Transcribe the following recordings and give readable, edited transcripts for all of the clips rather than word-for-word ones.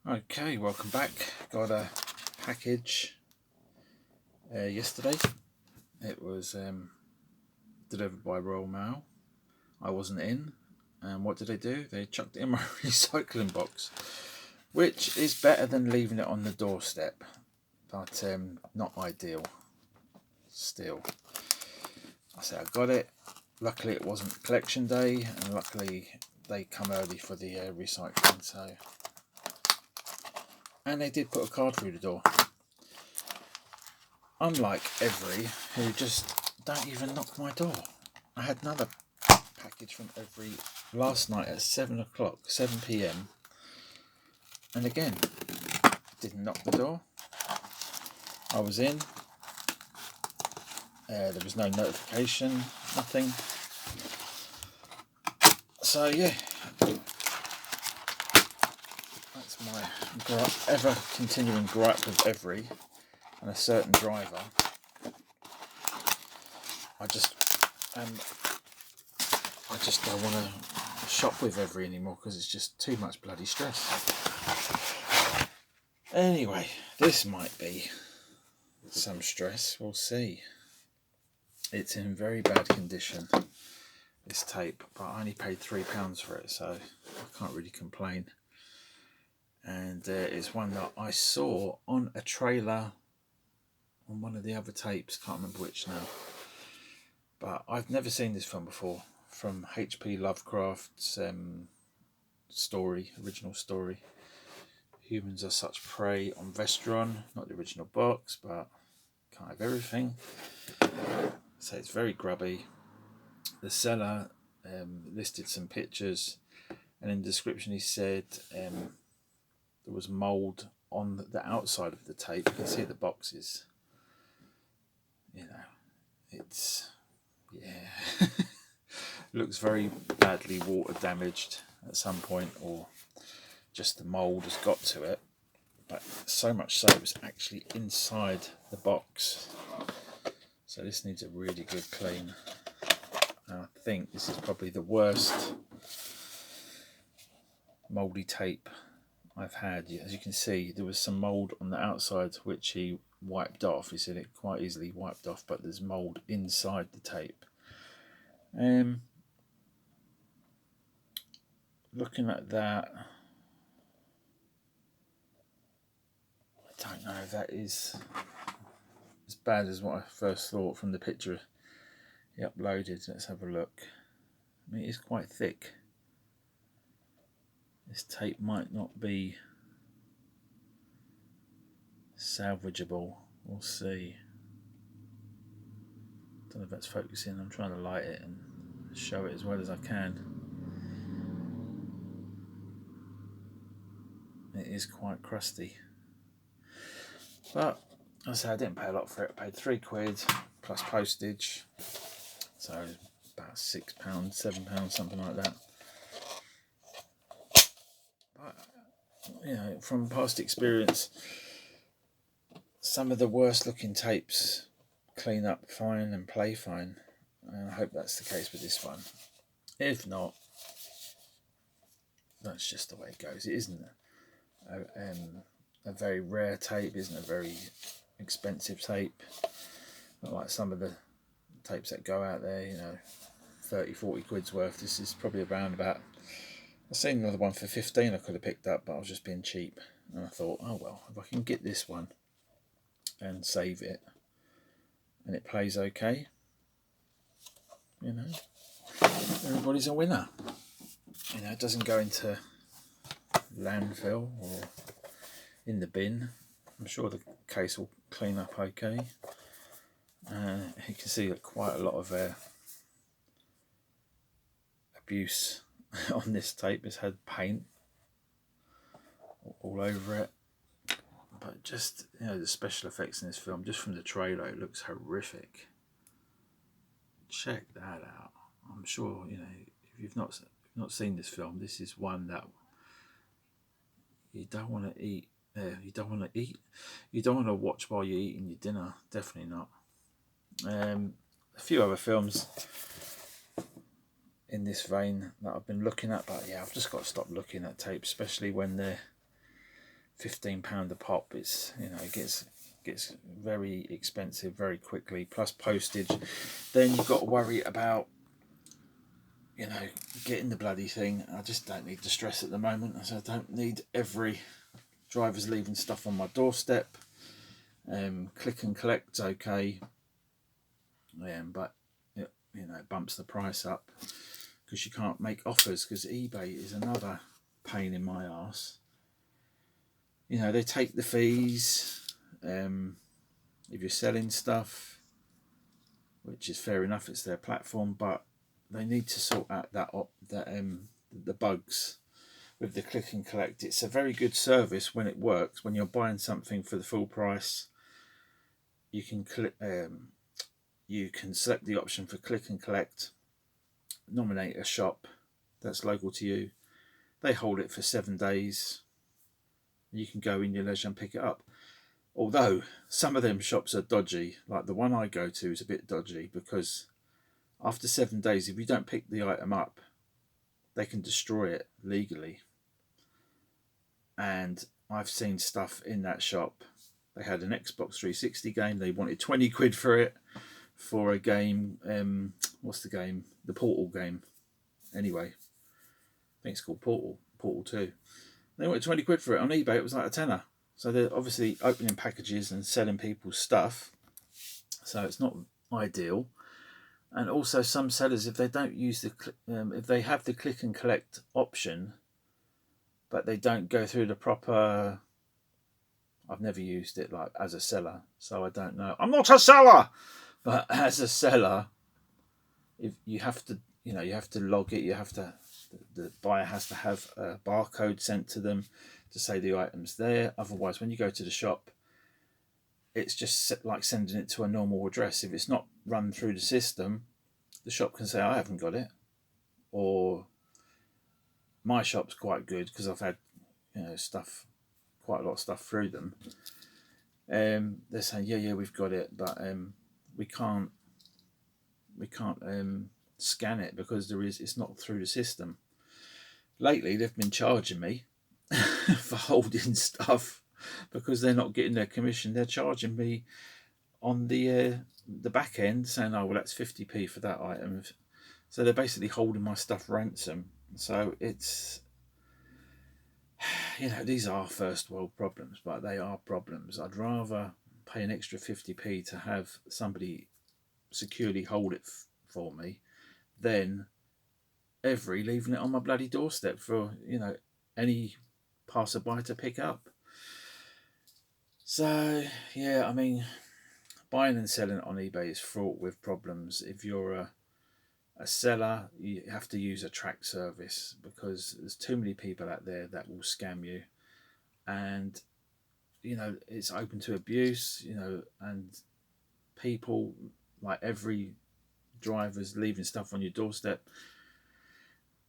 Okay, welcome back. Got a package yesterday. It was delivered by Royal Mail. I wasn't in, and what did they do? They chucked it in my recycling box, which is better than leaving it on the doorstep, but not ideal. Still, I said I got it. Luckily, it wasn't collection day, and luckily they come early for the recycling. So. And they did put a card through the door. Unlike Every, who just don't even knock my door. I had another package from Every last night at 7 o'clock, 7 p.m. And again, didn't knock the door. I was in. There was no notification, nothing. So yeah, that's my ever continuing gripe with Every and a certain driver. I just don't want to shop with Every anymore because it's just too much bloody stress. Anyway, this might be some stress. We'll see. It's in very bad condition, this tape, but I only paid £3 for it, so I can't really complain. And it's one that I saw on a trailer on one of the other tapes, can't remember which now. But I've never seen this film before, from H.P. Lovecraft's original story. Humans are such prey on Vestron, not the original box, but can't have everything. So it's very grubby. The seller listed some pictures, and in the description he said there was mould on the outside of the tape. You can see the boxes. You know, it's, yeah, looks very badly water damaged at some point, or just the mould has got to it. But so much so it was actually inside the box. So this needs a really good clean. And I think this is probably the worst mouldy tape I've had. As you can see, there was some mould on the outside which he wiped off. He said it quite easily wiped off, but there's mould inside the tape. Looking at that, I don't know if that is as bad as what I first thought from the picture he uploaded. Let's have a look. I mean, it is quite thick. This tape might not be salvageable. We'll see. Don't know if that's focusing. I'm trying to light it and show it as well as I can. It is quite crusty. But as I say, I didn't pay a lot for it. I paid £3 plus postage. So about £6, £7, something like that. But, you know, from past experience, some of the worst looking tapes clean up fine and play fine, and I hope that's the case with this one. If not, that's just the way it goes. It isn't a very rare tape, isn't a very expensive tape, not like some of the tapes that go out there, you know, 30-40 quid's worth. This is probably around about, I've seen another one for 15 I could have picked up, but I was just being cheap, and I thought, oh well, if I can get this one and save it and it plays okay, you know, everybody's a winner. You know, it doesn't go into landfill or in the bin. I'm sure the case will clean up okay. You can see that quite a lot of abuse on this tape. It's had paint all over it, but just, you know, the special effects in this film, just from the trailer, it looks horrific. Check that out. I'm sure, you know, if you've not seen this film, this is one that you don't want to eat. You don't want to eat. You don't want to watch while you're eating your dinner. Definitely not. A few other films in this vein that I've been looking at, but yeah, I've just got to stop looking at tapes, especially when they're £15 a pop. It's, you know, it gets very expensive very quickly, plus postage. Then you've got to worry about, you know, getting the bloody thing. I just don't need the stress at the moment. So I don't need every driver's leaving stuff on my doorstep. Click and collect's okay, but it, you know, it bumps the price up because you can't make offers, because eBay is another pain in my arse. You know, they take the fees if you're selling stuff, which is fair enough, it's their platform, but they need to sort out the bugs with the click and collect. It's a very good service when it works. When you're buying something for the full price, you can select the option for click and collect, nominate a shop that's local to you. They hold it for 7 days. You can go in your leisure and pick it up. Although some of them shops are dodgy, like the one I go to is a bit dodgy, because after 7 days, if you don't pick the item up, they can destroy it legally. And I've seen stuff in that shop. They had an Xbox 360 game. They wanted 20 quid for it, for a game. What's the game? The Portal game. Anyway, I think it's called Portal 2. They wanted 20 quid for it. On eBay, it was like a tenner. So they're obviously opening packages and selling people's stuff. So it's not ideal. And also some sellers, if they don't use if they have the click and collect option, but they don't go through the proper, I've never used it like as a seller, so I don't know. I'm not a seller, but as a seller, if you have to, you know, you have to log it. You have to, the buyer has to have a barcode sent to them to say the item's there. Otherwise, when you go to the shop, it's just like sending it to a normal address. If it's not run through the system, the shop can say, I haven't got it. Or my shop's quite good because I've had, you know, quite a lot of stuff through them. They're saying, yeah, we've got it, but we can't scan it because it's not through the system. Lately, they've been charging me for holding stuff because they're not getting their commission. They're charging me on the back end, saying, oh, well, that's 50p for that item. So they're basically holding my stuff ransom. So it's, you know, these are first world problems, but they are problems. I'd rather pay an extra 50p to have somebody securely hold it for me than leaving it on my bloody doorstep for, you know, any passerby to pick up. So yeah, I mean, buying and selling on eBay is fraught with problems. If you're a seller, you have to use a track service because there's too many people out there that will scam you, and you know, it's open to abuse, you know, and people, like every driver's leaving stuff on your doorstep,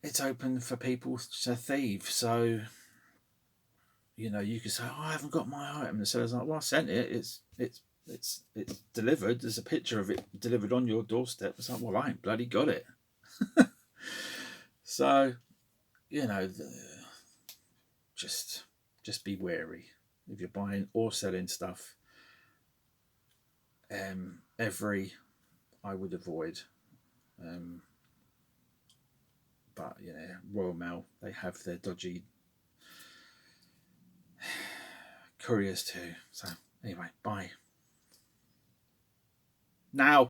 it's open for people to thieve. So, you know, you can say, oh, I haven't got my item. The seller's like, well, I sent it. It's delivered. There's a picture of it delivered on your doorstep. It's like, well, I ain't bloody got it. So, you know, just be wary if you're buying or selling stuff. I would avoid. But yeah, Royal Mail, they have their dodgy couriers too. So anyway, bye. Now.